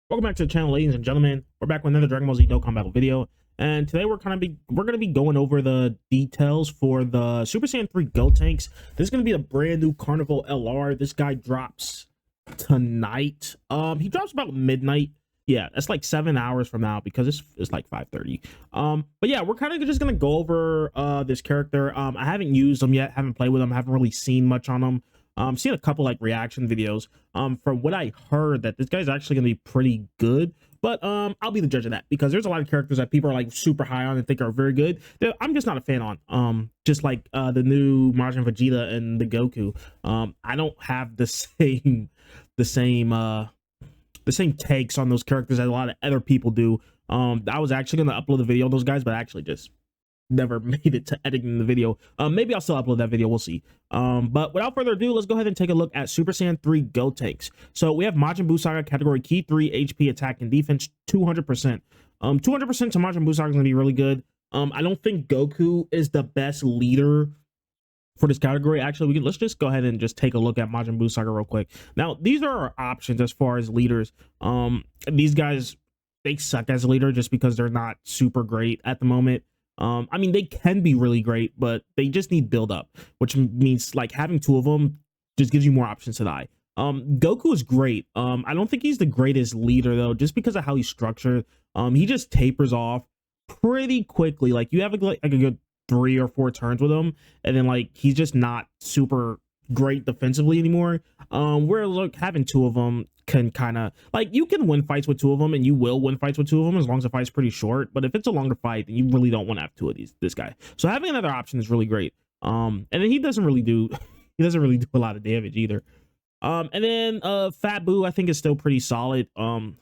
Welcome back to the channel, ladies and gentlemen. We're back with another Dbz Dokan battle video, and today we're gonna be going over the details for the Super Saiyan 3 Gotanks. This is gonna be the brand new Carnival LR. This guy drops tonight. He drops about midnight. Yeah, that's like 7 hours from now because it's like 5:30. But yeah, we're kind of just gonna go over this character. I haven't used him yet, haven't played with him, haven't really seen much on him. Seen a couple like reaction videos. From what I heard, that this guy's actually gonna be pretty good. But I'll be the judge of that because there's a lot of characters that people are like super high on and think are very good that I'm just not a fan on. Just like the new Majin Vegeta and the Goku. I don't have the same takes on those characters as a lot of other people do. I was actually gonna upload the video on those guys, but I actually just never made it to editing the video. Maybe I'll still upload that video, we'll see. But without further ado, let's go ahead and take a look at Super Saiyan 3 Gotanks. So we have Majin Buu Saga category key 3 HP attack and defense 200%. 200% to Majin Buu Saga is gonna be really good. I don't think Goku is the best leader for this category. Actually, let's just go ahead and just take a look at Majin Buu Saga real quick. Now, these are our options as far as leaders. These guys, they suck as a leader just because they're not super great at the moment. I mean, they can be really great, but they just need build up, which means like having two of them just gives you more options to die. Goku is great. I don't think he's the greatest leader though, just because of how he's structured. He just tapers off pretty quickly. Like you have like a good 3 or 4 turns with him, and then like he's just not super great defensively anymore. Where look, having two of them can kind of like, you can win fights with two of them, and you will win fights with two of them as long as the fight's pretty short. But if it's a longer fight, then you really don't want to have two of this guy. So having another option is really great. And then he doesn't really do a lot of damage either. And then Fat Buu I think is still pretty solid.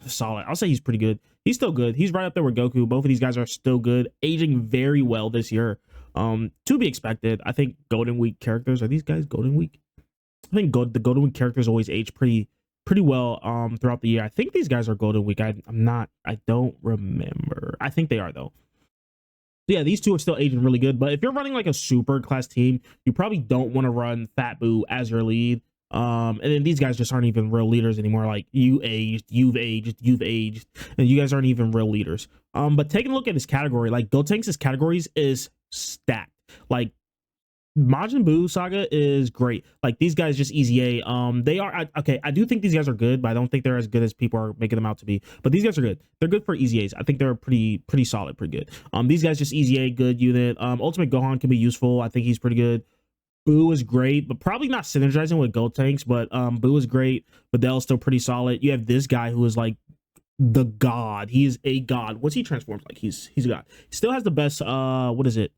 Solid, I'll say he's pretty good. He's still good. He's right up there with Goku. Both of these guys are still good, aging very well this year. To be expected. I think Golden Week characters, are these guys Golden Week? I think the Golden Week characters always age pretty well throughout the year. I think these guys are Golden Week. I don't remember. I think they are though. Yeah, these two are still aging really good. But if you're running like a super class team, you probably don't want to run Fat Buu as your lead. And then these guys just aren't even real leaders anymore. Like you've aged, and you guys aren't even real leaders. But taking a look at his category, like Gotanks' categories is stacked. Like Majin Buu Saga is great. Like these guys just easy A. They are okay. I do think these guys are good, but I don't think they're as good as people are making them out to be. But these guys are good. They're good for easy A's. I think they're pretty solid, pretty good. These guys just easy A, good unit. Ultimate Gohan can be useful. I think he's pretty good. Buu is great, but probably not synergizing with Gotenks. But Buu is great. Videl is still pretty solid. You have this guy who is like the god. He is a god. What's he transformed like? He's a god. He still has the best. What is it?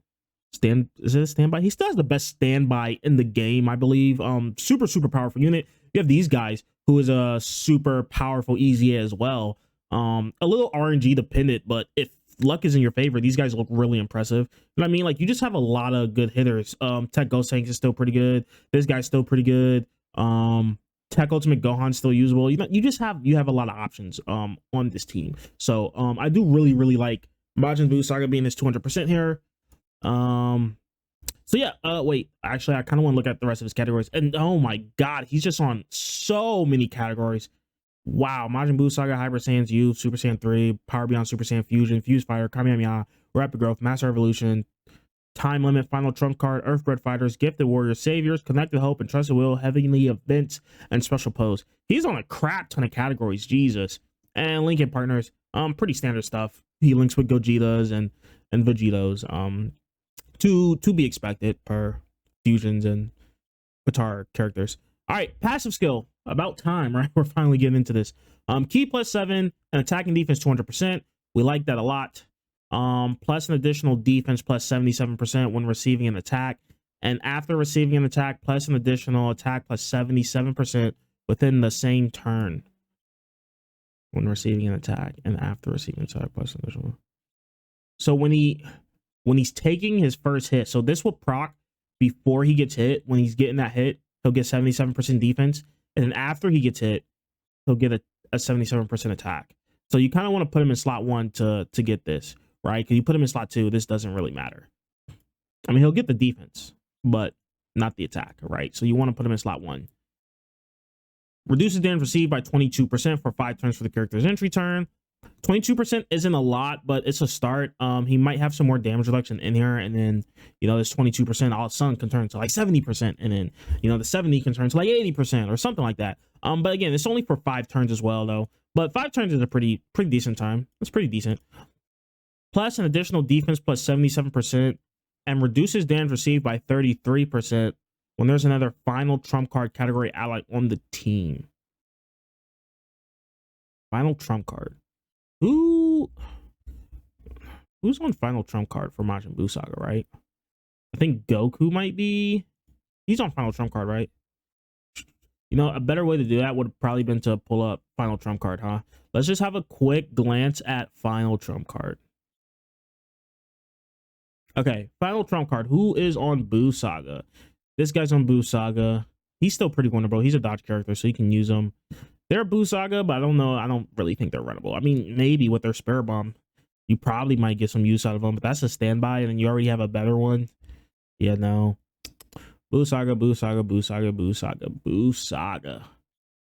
Is it a standby? He still has the best standby in the game, I believe. Super powerful unit. You have these guys who is a super powerful easy as well. A little RNG dependent, but if luck is in your favor, these guys look really impressive. And I mean, like, you just have a lot of good hitters. Tech Gotenks is still pretty good. This guy's still pretty good. Tech Ultimate Gohan still usable. You have a lot of options on this team. So I do really like Majin Buu Saga being this 200% here. So yeah, wait, actually I kind of want to look at the rest of his categories, and oh my god, he's just on so many categories. Wow. Majin Buu Saga, Hyper Saiyans U, Super Saiyan 3, Power Beyond Super Saiyan Fusion, Fuse Fire, Kamehameha, Rapid Growth, Master Evolution, Time Limit, Final Trump Card, Earthbred Fighters, Gifted Warriors, Saviors, Connected Hope, and Trusted Will, Heavenly Events, and Special Pose. He's on a crap ton of categories, Jesus. And Lincoln Partners, pretty standard stuff. He links with Gogetas and Vegetos. To be expected per fusions and Qatar characters. All right, passive skill. About time, right? We're finally getting into this. Key +7 and attack and defense 200%. We like that a lot. Plus an additional defense +77% when receiving an attack, and after receiving an attack, plus an additional attack +77% within the same turn. When receiving an attack and after receiving an attack plus an additional. So when he's taking his first hit, so this will proc before he gets hit. When he's getting that hit, he'll get 77% defense, and then after he gets hit, he'll get a 77% attack. So you kind of want to put him in slot 1 to get this, right? Because you put him in slot 2, this doesn't really matter. I mean, he'll get the defense, but not the attack, right? So you want to put him in slot 1. Reduces damage received by 22% for 5 turns for the character's entry turn. 22% isn't a lot, but it's a start. He might have some more damage reduction in here, and then, you know, this 22% all of a sudden can turn to like 70%, and then, you know, the 70 can turn to like 80% or something like that. But again, it's only for 5 turns as well, though. But 5 turns is a pretty decent time. It's pretty decent. Plus an additional defense plus 77%, and reduces damage received by 33% when there's another final trump card category ally on the team. Final trump card. Who's on final trump card for Majin Buu Saga, right? I think Goku might be. He's on final trump card, right? You know, a better way to do that would have probably been to pull up final trump card, huh? Let's just have a quick glance at final trump card. Okay, final trump card. Who is on Buu Saga? This guy's on Buu Saga. He's still pretty vulnerable. He's a dodge character, so you can use him. They're Buu Saga, but I don't know. I don't really think they're runnable. I mean, maybe with their Spare Bomb, you probably might get some use out of them, but that's a standby, and then you already have a better one. Yeah, no. Buu Saga, Buu Saga, Buu Saga, Buu Saga, Buu Saga.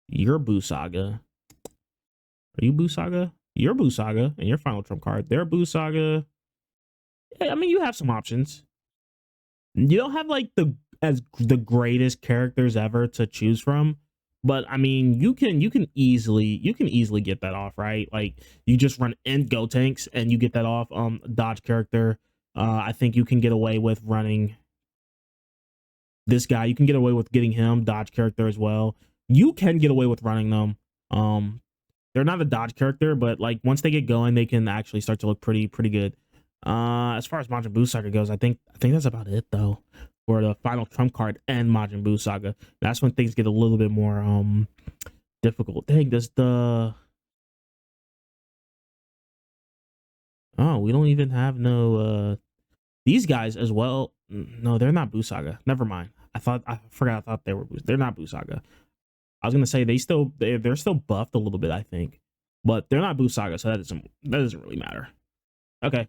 You're Buu Saga. Are you Buu Saga? You're Buu Saga, and your final trump card. They're Buu Saga. Yeah, I mean, you have some options. You don't have like the greatest characters ever to choose from, but I mean, you can easily get that off, right? Like, you just run in Gotanks and you get that off. Dodge character. I think you can get away with running this guy. You can get away with getting him dodge character as well. You can get away with running them. They're not a dodge character, but like once they get going, they can actually start to look pretty good. As far as Majin Buu Saga goes, I think that's about it though for the final trump card and Majin Buu Saga. That's when things get a little bit more difficult. Dang, does the we don't even have no these guys as well. No, they're not Buu Saga. Never mind. I thought they were they're not Buu Saga. I was gonna say they're still buffed a little bit, I think, but they're not Buu Saga, so that doesn't really matter. Okay.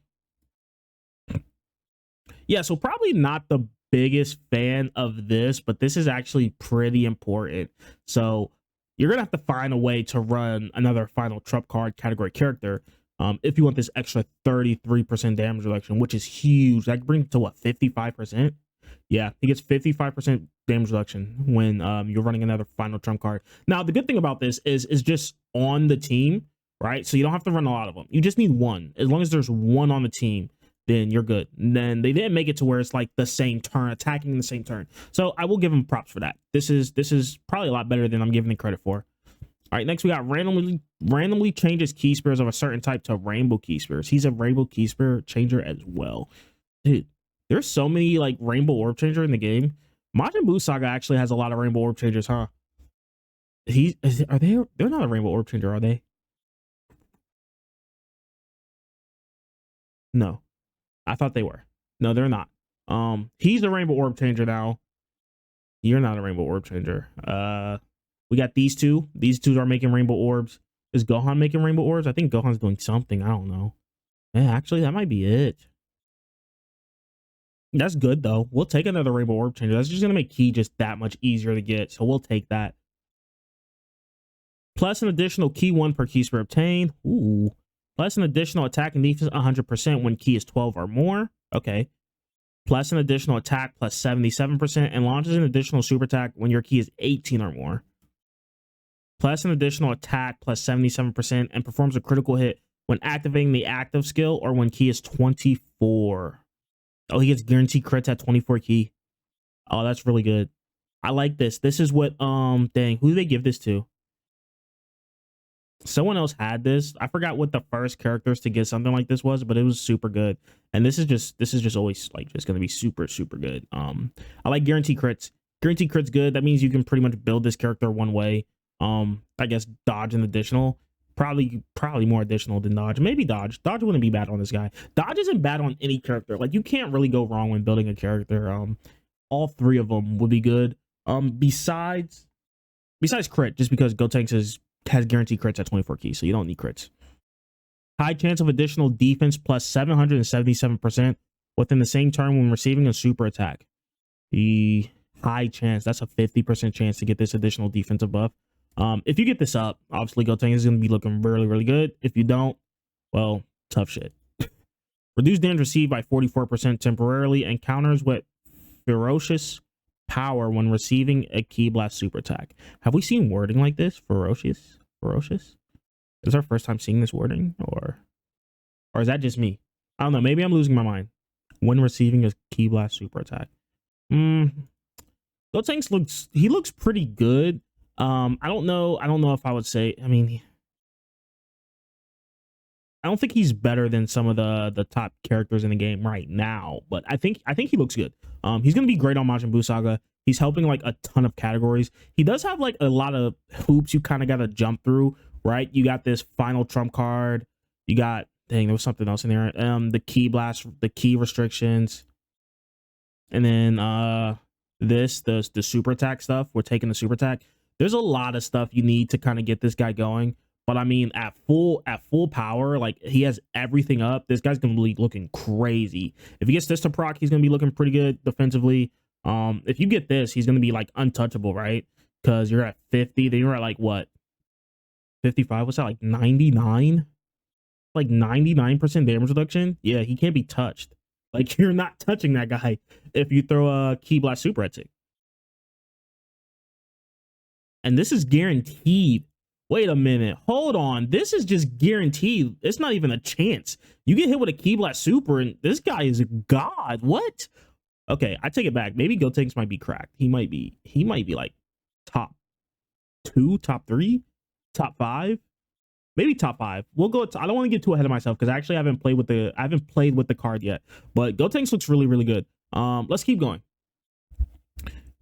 Yeah, so probably not the biggest fan of this, but this is actually pretty important. So you're gonna have to find a way to run another final trump card category character if you want this extra 33% damage reduction, which is huge. That brings it to what, 55%? Yeah, he gets 55% damage reduction when you're running another final trump card. Now, the good thing about this is just on the team, right? So you don't have to run a lot of them. You just need one. As long as there's one on the team, then you're good. And then they didn't make it to where it's like the same turn, attacking in the same turn. So I will give them props for that. This is probably a lot better than I'm giving it credit for. All right, next we got randomly changes key spears of a certain type to rainbow key spears. He's a rainbow key spear changer as well. Dude, there's so many like rainbow orb changer in the game. Majin Buu Saga actually has a lot of rainbow orb changers, huh? They're not a rainbow orb changer, are they? No. I thought they were. No, they're not. He's a rainbow orb changer now. You're not a rainbow orb changer. We got these two. These two are making rainbow orbs. Is Gohan making rainbow orbs? I think Gohan's doing something. I don't know. Yeah, actually, that might be it. That's good though. We'll take another rainbow orb changer. That's just gonna make key just that much easier to get. So we'll take that. Plus an additional key 1 per key spear obtained. Ooh. Plus an additional attack and defense 100% when key is 12 or more. Okay. Plus an additional attack plus 77% and launches an additional super attack when your key is 18 or more. Plus an additional attack plus 77% and performs a critical hit when activating the active skill or when key is 24. Oh, he gets guaranteed crits at 24 key. Oh, that's really good. I like this. This is what, dang, who do they give this to? Someone else had this. I forgot what the first characters to get something like this was, but it was super good. And this is just always like just gonna be super good. I like guaranteed crits. Guaranteed crits good. That means you can pretty much build this character one way. I guess dodge and additional. Probably more additional than dodge. Maybe dodge. Dodge wouldn't be bad on this guy. Dodge isn't bad on any character. Like, you can't really go wrong when building a character. All three of them would be good. Besides crit, just because Gotanks has guaranteed crits at 24 keys, so you don't need crits. High chance of additional defense plus 777% within the same turn when receiving a super attack. The high chance, that's a 50% chance to get this additional defensive buff. If you get this up, obviously Gotanks is going to be looking really, really good. If you don't, well, tough shit. Reduce damage received by 44% temporarily, and counters with ferocious power when receiving a Ki Blast super attack. Have we seen wording like this? Ferocious? Ferocious? Is our first time seeing this wording? Or is that just me? I don't know. Maybe I'm losing my mind. When receiving a Ki Blast super attack. Gotanks looks pretty good. I don't know if I would say, I mean, I don't think he's better than some of the top characters in the game right now, but I think he looks good. He's gonna be great on Majin Buu Saga. He's helping like a ton of categories. He does have like a lot of hoops you kind of gotta jump through, right? You got this final trump card. You got, dang, there was something else in there. The Ki Blast, the Ki restrictions, and then the super attack stuff. We're taking the super attack. There's a lot of stuff you need to kind of get this guy going. But I mean, at full power, like he has everything up. This guy's gonna be looking crazy. If he gets this to proc, he's gonna be looking pretty good defensively. If you get this, he's gonna be like untouchable, right? Because you're at 50, then you're at like what? 55? What's that, like 99? Like 99% damage reduction? Yeah, he can't be touched. Like you're not touching that guy if you throw a Ki Blast super at it. And this is guaranteed. Wait a minute. Hold on. This is just guaranteed. It's not even a chance. You get hit with a Ki Blast super and this guy is a god. What? Okay, I take it back. Maybe Gotanks might be cracked. He might be like top 2, top 3, top 5. Maybe top 5. We'll go. I don't want to get too ahead of myself because I actually haven't played with the card yet. But Gotanks looks really, really good. Let's keep going.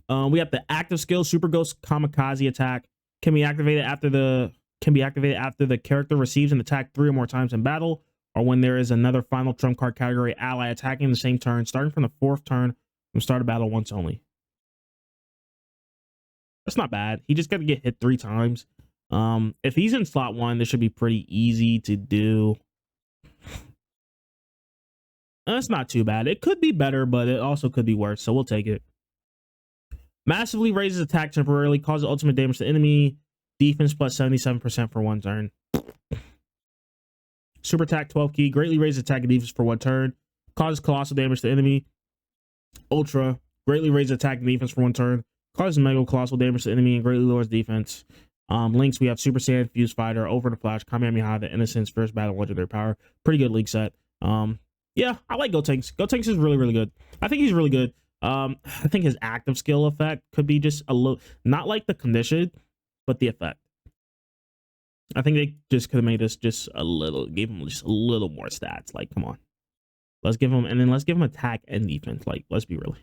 We have the active skill Super Ghost Kamikaze attack. Can be activated after the character receives an attack 3 or more times in battle, or when there is another final trump card category ally attacking the same turn, starting from the 4th turn from start of battle once only. That's not bad. He just got to get hit 3 times. If he's in slot 1, this should be pretty easy to do. That's not too bad. It could be better, but it also could be worse, so we'll take it. Massively raises attack temporarily, causes ultimate damage to enemy, defense plus 77% for 1 turn. Super attack 12 key, greatly raises attack and defense for 1 turn, causes colossal damage to enemy. Ultra, greatly raises attack and defense for 1 turn, causes mega colossal damage to enemy and greatly lowers defense. Links, we have Super Saiyan, Fuse Fighter, Over the Flash, Kamehameha, the Innocence, First Battle, Legendary Power. Pretty good league set. Yeah, I like Gotanks. Gotanks is really, really good. I think he's really good. I think his active skill effect could be just a little, not like the condition, but the effect. I think they just could have made this just a little, gave him just a little more stats. Like, come on, let's give him, and then let's give him attack and defense. Like, let's be real.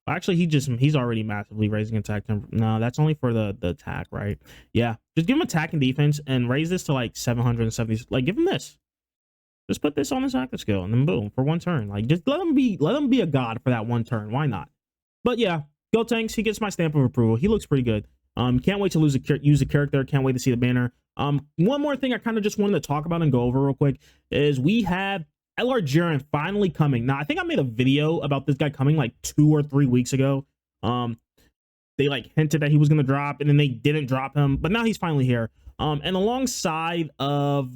Actually, he's already massively raising attack. No, that's only for the attack, right? Yeah, just give him attack and defense and raise this to like 770. Like, give him this. Just put this on his active skill and then boom, for 1 turn. Like, just let him be a god for that 1 turn. Why not? But yeah, Gotanks, he gets my stamp of approval. He looks pretty good. Can't wait to use the character. Can't wait to see the banner. One more thing I kind of just wanted to talk about and go over real quick is we have LR Jiren finally coming. Now, I think I made a video about this guy coming like 2 or 3 weeks ago. They like hinted that he was going to drop and then they didn't drop him, but now he's finally here. And alongside of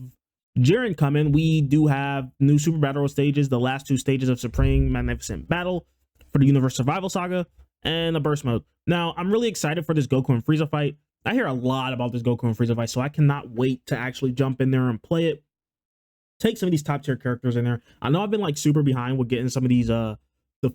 Jiren coming, we do have new Super Battle stages, the last 2 stages of Supreme Magnificent Battle for the Universe Survival Saga, and a burst mode. Now, I'm really excited for this Goku and Frieza fight. I hear a lot about this Goku and Frieza fight, so I cannot wait to actually jump in there and play it. Take some of these top tier characters in there. I know I've been like super behind with getting some of these the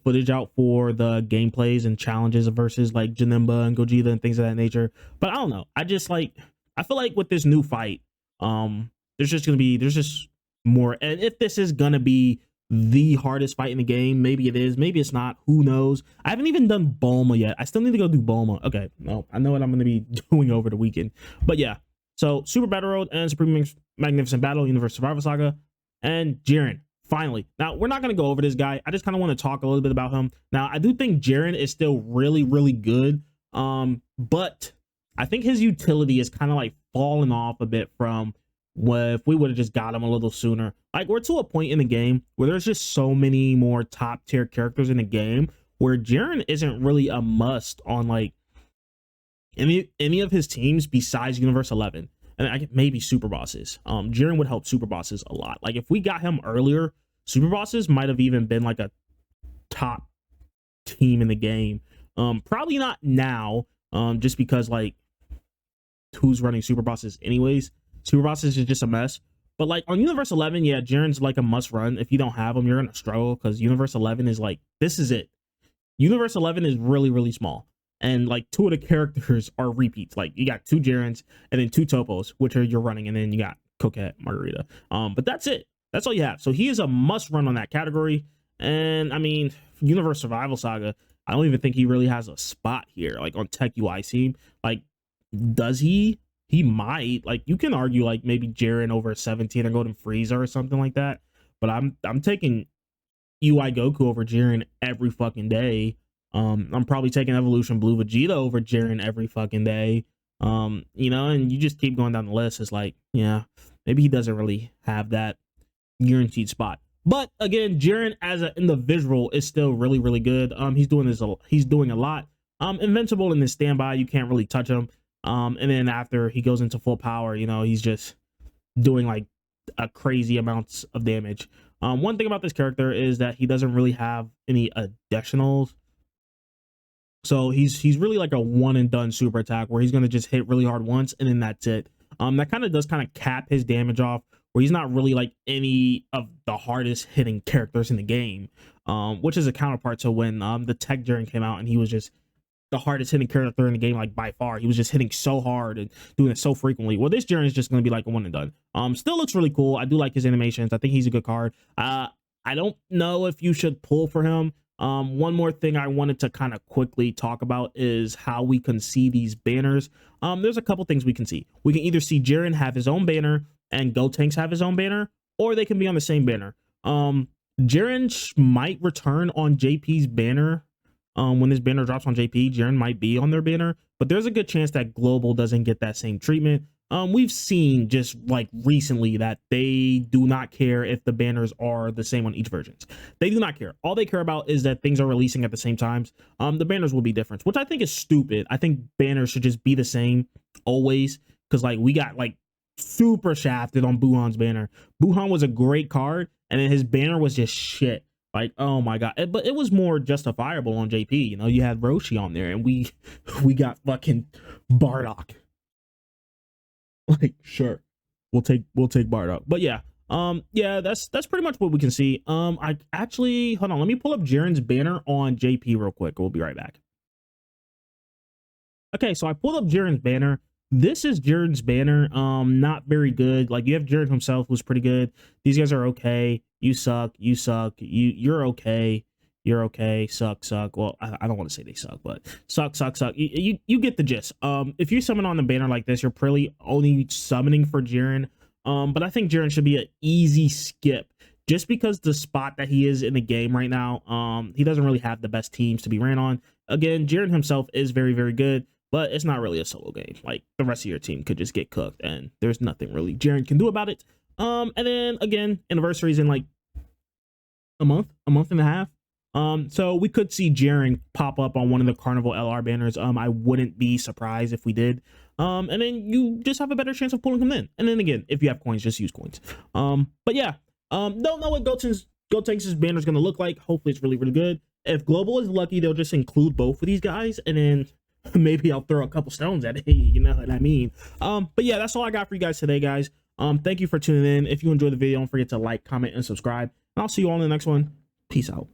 footage out for the gameplays and challenges versus like Janemba and Gogeta and things of that nature. But I don't know. I feel like with this new fight, there's just more. And if this is gonna be the hardest fight in the game, maybe it is, maybe it's not, who knows. I haven't even done Bulma yet. I still need to go do Bulma. Okay, no, I know what I'm gonna be doing over the weekend. But yeah, so Super Battle Road and Supreme Magnificent Battle, Universe Survival Saga, and Jiren finally. Now, we're not going to go over this guy. I just kind of want to talk a little bit about him. Now, I do think Jiren is still really, really good. But I think his utility is kind of like falling off a bit from if we would have just got him a little sooner. Like, we're to a point in the game where there's just so many more top tier characters in the game where Jiren isn't really a must on like any of his teams besides Universe 11, and maybe Super Bosses. Jiren would help Super Bosses a lot. Like if we got him earlier, Super Bosses might have even been like a top team in the game. Probably not now, just because like who's running Super Bosses anyways. Super Bosses is just a mess. But like on Universe 11, yeah, Jiren's like a must run. If you don't have him, you're gonna struggle because Universe 11 is like, this is it. Universe 11 is really, really small. And like 2 of the characters are repeats. Like you got 2 Jirens and then 2 Topos, which are you're running, and then you got Coquette, Margarita. But that's it. That's all you have. So he is a must run on that category. And I mean, Universe Survival Saga, I don't even think he really has a spot here. Like on Tech UI team, like does he? He might. Like you can argue like maybe Jiren over 17 or Golden Frieza or something like that. But I'm taking UI Goku over Jiren every fucking day. I'm probably taking Evolution Blue Vegeta over Jiren every fucking day. You know, and you just keep going down the list. It's like, yeah, maybe he doesn't really have that guaranteed spot. But again, Jiren as an individual is still really, really good. He's doing a lot. Invincible in his standby, you can't really touch him. And then after he goes into full power, you know, he's just doing like a crazy amounts of damage. One thing about this character is that he doesn't really have any additionals. So he's really like a one and done super attack where he's going to just hit really hard once and then that's it. That kind of does kind of cap his damage off, where he's not really like any of the hardest hitting characters in the game, which is a counterpart to when the Tech Jiren came out and he was just the hardest hitting character in the game, like by far. He was just hitting so hard and doing it so frequently. Well, this Jiren is just going to be like a one and done. Still looks really cool. I do like his animations. I think he's a good card. I don't know if you should pull for him. One more thing I wanted to kind of quickly talk about is how we can see these banners. There's a couple things we can see. We can either see Jiren have his own banner and Gotanks have his own banner, or they can be on the same banner. Jiren might return on JP's banner. When this banner drops on JP, Jiren might be on their banner, but there's a good chance that Global doesn't get that same treatment. We've seen just like recently that they do not care if the banners are the same on each versions. They do not care. All they care about is that things are releasing at the same times. The banners will be different, which I think is stupid. I think banners should just be the same always, because like we got like super shafted on Buhan's banner. Buhan was a great card, and then his banner was just shit. Like, oh my god. But it was more justifiable on JP. You know, you had Roshi on there, and we got fucking Bardock. Like, sure, we'll take Bardock. But yeah, yeah, that's pretty much what we can see. I actually, hold on, let me pull up Jiren's banner on JP real quick. We'll be right back. Okay, so I pulled up Jiren's banner. This is Jiren's banner. Not very good. Like, you have Jiren himself, who's pretty good. These guys are okay. You suck. You suck. You're okay. You're okay. Suck. Well, I don't want to say they suck, but suck. You get the gist. If you summon on the banner like this, you're probably only summoning for Jiren. But I think Jiren should be an easy skip, just because the spot that he is in the game right now, he doesn't really have the best teams to be ran on. Again, Jiren himself is very, very good, but it's not really a solo game. Like, the rest of your team could just get cooked, and there's nothing really Jiren can do about it. And then again, anniversaries in like a month and a half. So we could see Jiren pop up on one of the Carnival LR banners. I wouldn't be surprised if we did. And then you just have a better chance of pulling him in. And then again, if you have coins, just use coins. But yeah, don't know what Gotanks' banner is going to look like. Hopefully it's really, really good. If Global is lucky, they'll just include both of these guys, and then maybe I'll throw a couple stones at it. You know what I mean? But yeah, that's all I got for you guys today, guys. Thank you for tuning in. If you enjoyed the video, don't forget to like, comment, and subscribe. And I'll see you all in the next one. Peace out.